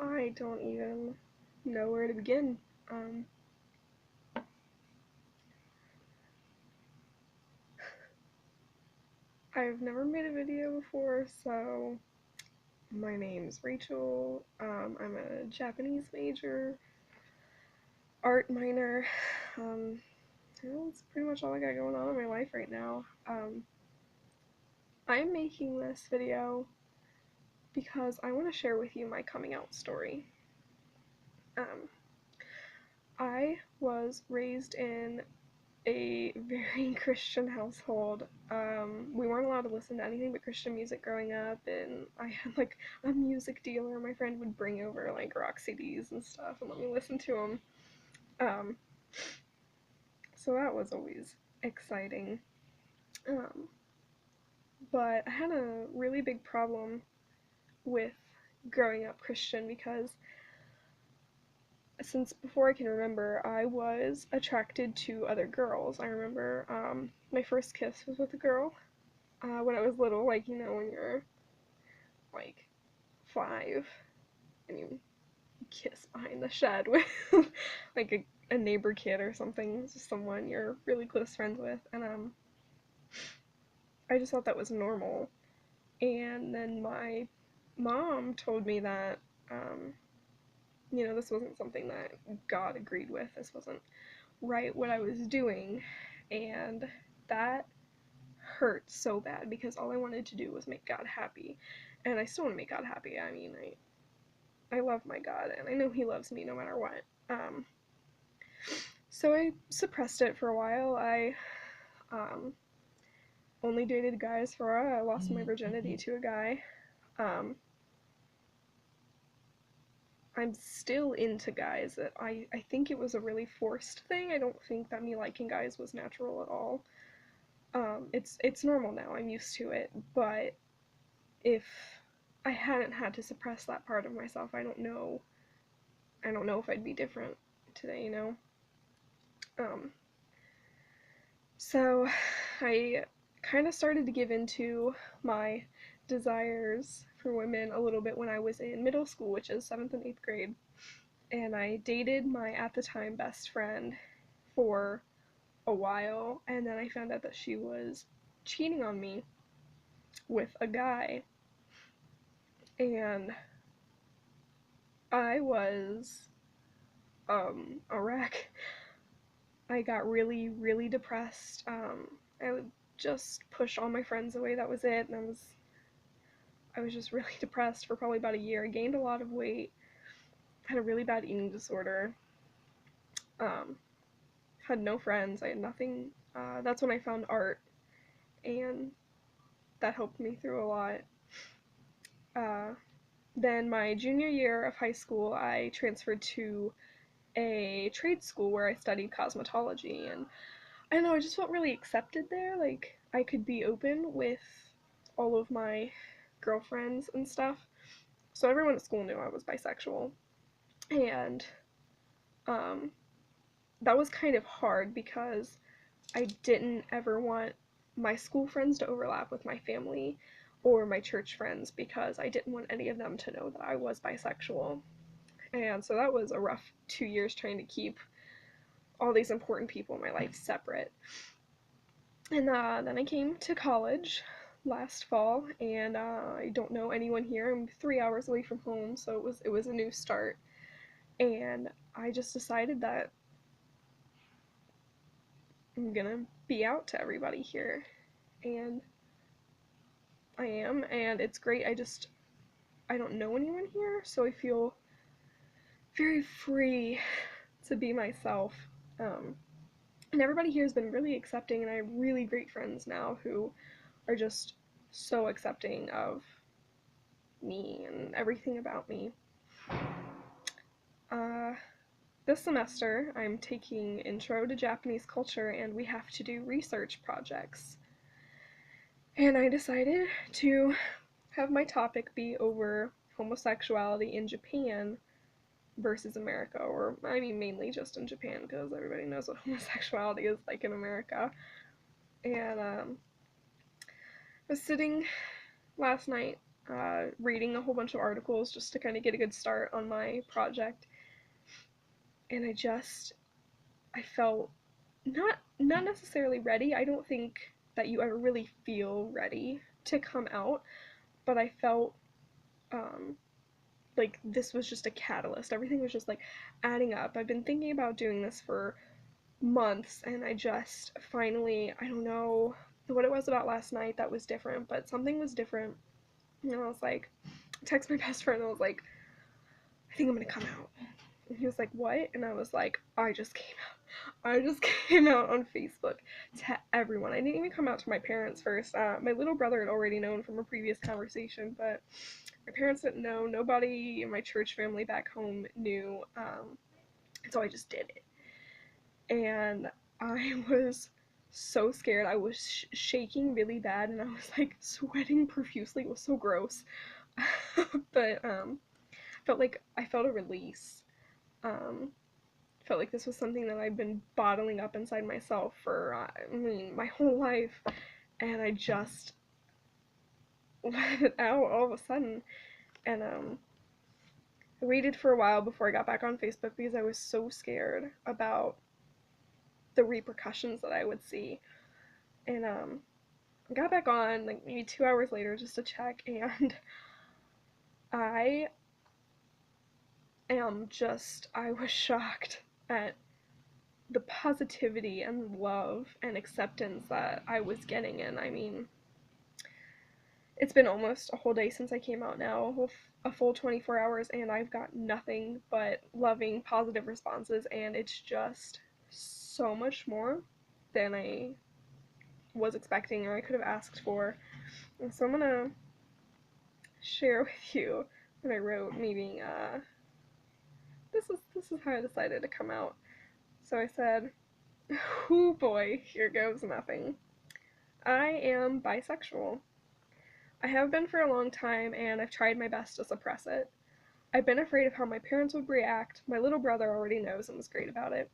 I don't even know where to begin. Um, I've never made a video before, so my name's Rachel. I'm a Japanese major, art minor. Um, that's pretty much all I got going on in my life right now. I'm making this video because I want to share with you my coming out story. Um, I was raised in a very Christian household. We weren't allowed to listen to anything but Christian music growing up, and I had like a music dealer. My friend would bring over like rock CDs and stuff and let me listen to them. Um, so that was always exciting. Um, but I had a really big problem with growing up Christian because since before I can remember, I was attracted to other girls. I remember my first kiss was with a girl when I was little, like, when you're like 5 and you kiss behind the shed with like a neighbor kid or something, just someone you're really close friends with. And I just thought that was normal. And then my mom told me that, this wasn't something that God agreed with. This wasn't right what I was doing. And that hurt so bad because all I wanted to do was make God happy. And I still want to make God happy. I mean, I love my God and I know He loves me no matter what. So I suppressed it for a while. I um, only dated guys for a while. I lost my virginity to a guy. Um, I'm still into guys. I think it was a really forced thing. I don't think that me liking guys was natural at all. It's normal now. I'm used to it. But if I hadn't had to suppress that part of myself, I don't know. I don't know if I'd be different today. Um, so I kind of started to give into my desires for women a little bit when I was in middle school, which is 7th and 8th grade. And I dated my at the time best friend for a while, and then I found out that she was cheating on me with a guy, and I was a wreck. I got really, really depressed. I would just push all my friends away. That was it, and I was just really depressed for probably about a year. I gained a lot of weight, had a really bad eating disorder, um, had no friends. I had nothing. That's when I found art, and that helped me through a lot. Uh, then my junior year of high school, I transferred to a trade school where I studied cosmetology, and I don't know, I just felt really accepted there. Like, I could be open with all of my girlfriends and stuff. So everyone at school knew I was bisexual. And um, that was kind of hard because I didn't ever want my school friends to overlap with my family or my church friends because I didn't want any of them to know that I was bisexual. And so that was a rough 2 years trying to keep all these important people in my life separate. And then I came to college last fall, and I don't know anyone here. I'm 3 hours away from home, so it was a new start. And I just decided that I'm gonna be out to everybody here, and I am, and it's great. I don't know anyone here, so I feel very free to be myself. And everybody here has been really accepting, and I have really great friends now who are just so accepting of me and everything about me. Uh, this semester, I'm taking Intro to Japanese Culture, and we have to do research projects. And I decided to have my topic be over homosexuality in Japan versus America, or I mean mainly just in Japan because everybody knows what homosexuality is like in America. And I was sitting last night reading a whole bunch of articles just to kind of get a good start on my project. And I felt not necessarily ready. I don't think that you ever really feel ready to come out, but I felt um, like this was just a catalyst. Everything was just like adding up. I've been thinking about doing this for months, and I just finally, I don't know what it was about last night that was different, but something was different. And I was like, text my best friend, and I was like, I think I'm gonna come out. And he was like, what? And I was like, I just came out. I just came out on Facebook to everyone. I didn't even come out to my parents first. My little brother had already known from a previous conversation, but my parents didn't know. Nobody in my church family back home knew. And so I just did it. And I was so scared. I was shaking really bad, and I was like sweating profusely. It was so gross. But felt like I felt a release. Felt like this was something that I'd been bottling up inside myself for, my whole life, and I just let it out all of a sudden. And I waited for a while before I got back on Facebook because I was so scared about the repercussions that I would see. And I got back on like maybe 2 hours later just to check, and I I was shocked at the positivity and love and acceptance that I was getting. And I mean, it's been almost a whole day since I came out now, a full 24 hours, and I've got nothing but loving, positive responses, and it's just so much more than I was expecting or I could have asked for. And so I'm gonna share with you what I wrote, meaning this is how I decided to come out. So I said, oh boy, here goes nothing. I am bisexual. I have been for a long time, and I've tried my best to suppress it. I've been afraid of how my parents would react. My little brother already knows and was great about it.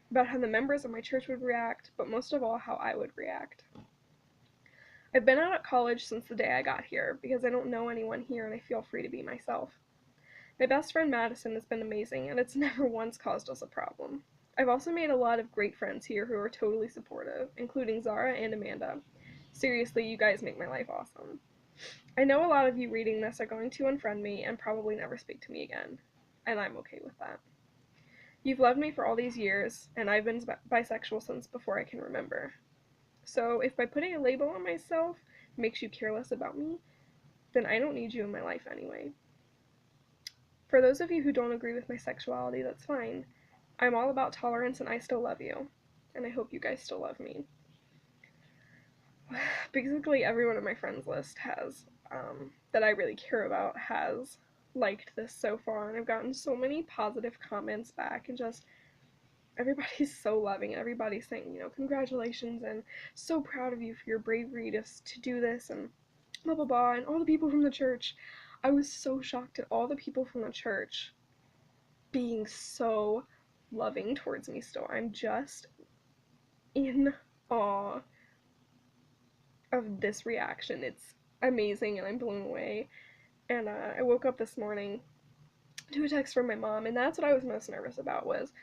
About how the members of my church would react, but most of all, how I would react. I've been out at college since the day I got here, because I don't know anyone here and I feel free to be myself. My best friend Madison has been amazing, and it's never once caused us a problem. I've also made a lot of great friends here who are totally supportive, including Zara and Amanda. Seriously, you guys make my life awesome. I know a lot of you reading this are going to unfriend me and probably never speak to me again, and I'm okay with that. You've loved me for all these years, and I've been bisexual since before I can remember. So if by putting a label on myself makes you careless about me, then I don't need you in my life anyway. For those of you who don't agree with my sexuality, that's fine. I'm all about tolerance and I still love you. And I hope you guys still love me. Basically, everyone on my friends list has, that I really care about, has liked this so far. And I've gotten so many positive comments back, and just everybody's so loving. Everybody's saying, congratulations and so proud of you for your bravery to do this and blah blah blah. And all the people from the church, I was so shocked at all the people from the church being so loving towards me still. I'm just in awe of this reaction. It's amazing and I'm blown away. And I woke up this morning to a text from my mom, and that's what I was most nervous about, was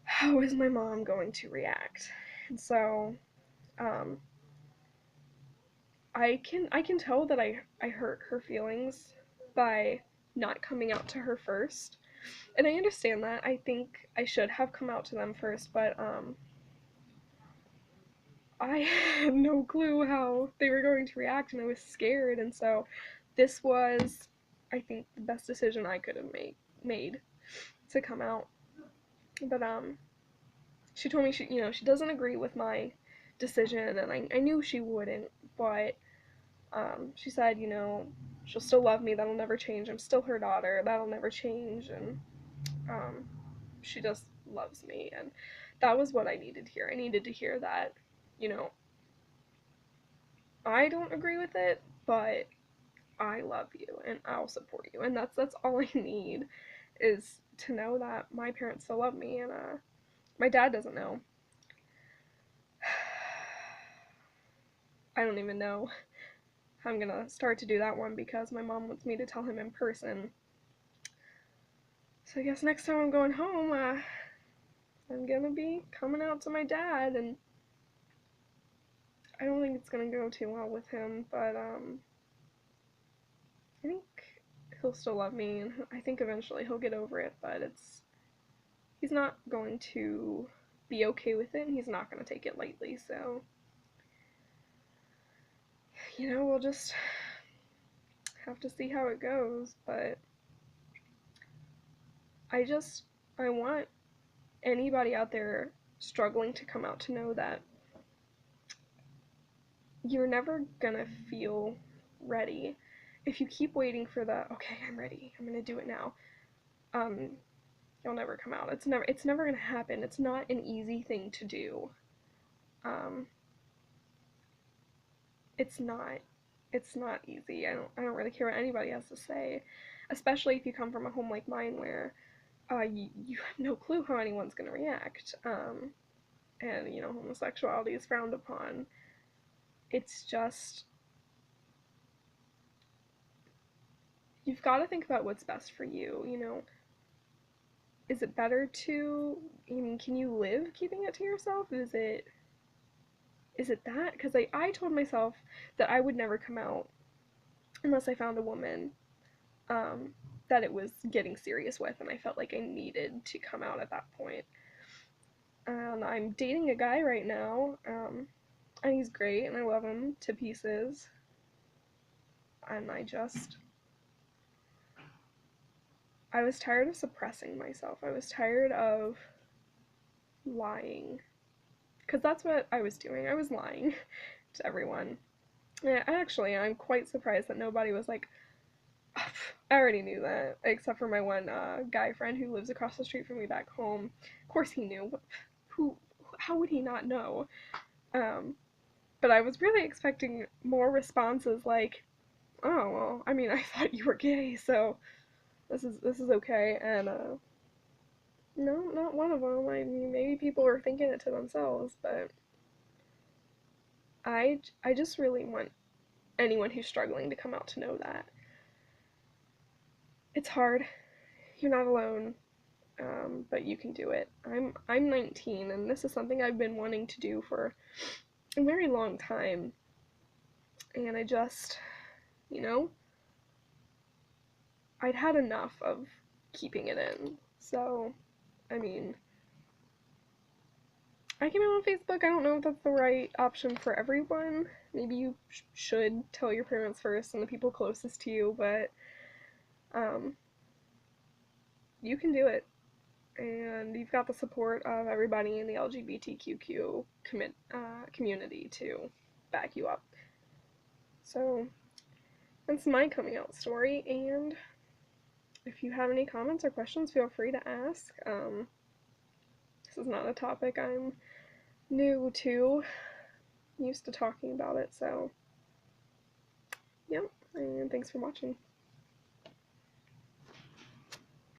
how is my mom going to react? And so I can tell that I hurt her feelings by not coming out to her first. And I understand that. I think I should have come out to them first, but I had no clue how they were going to react, and I was scared. And so this was, I think, the best decision I could have made to come out. But she told me she doesn't agree with my decision, and I knew she wouldn't, but she said, she'll still love me, that'll never change, I'm still her daughter, that'll never change, and she just loves me. And that was what I needed to hear. I needed to hear that, I don't agree with it, but I love you and I'll support you. And that's all I need, is to know that my parents still love me. And my dad doesn't know. I don't even know I'm gonna start to do that one because my mom wants me to tell him in person. So I guess next time I'm going home, I'm gonna be coming out to my dad, and I don't think it's gonna go too well with him, but I think he'll still love me, and I think eventually he'll get over it, but he's not going to be okay with it, and he's not gonna take it lightly, so we'll just have to see how it goes, but I want anybody out there struggling to come out to know that you're never gonna feel ready if you keep waiting for the okay, I'm ready, I'm gonna do it now. You'll never come out. It's never gonna happen. It's not an easy thing to do. Um, it's not it's not easy. I don't really care what anybody has to say, especially if you come from a home like mine where you have no clue how anyone's gonna react. And homosexuality is frowned upon. It's just you've got to think about what's best for you. Is it better to? I mean, can you live keeping it to yourself? Is it that? Because I told myself that I would never come out unless I found a woman um, that it was getting serious with, and I felt like I needed to come out at that point. And I'm dating a guy right now, and he's great, and I love him to pieces. And I was tired of suppressing myself. I was tired of lying. Because that's what I was doing. I was lying to everyone. Yeah, I'm quite surprised that nobody was like, I already knew that, except for my one guy friend who lives across the street from me back home. Of course he knew. Who? How would he not know? Um, but I was really expecting more responses like, "Oh well, I mean, I thought you were gay, so this is okay." And no, not one of them. I mean, maybe people were thinking it to themselves, but I just really want anyone who's struggling to come out to know that it's hard. You're not alone. But you can do it. I'm 19, and this is something I've been wanting to do for a very long time, and I just, you know, I'd had enough of keeping it in. So, I mean, I came out on Facebook. I don't know if that's the right option for everyone. Maybe you should tell your parents first and the people closest to you, but um, you can do it. And you've got the support of everybody in the LGBTQ community to back you up. So that's my coming out story, and if you have any comments or questions, feel free to ask. This is not a topic I'm new to, used to talking about it, so yep, and thanks for watching.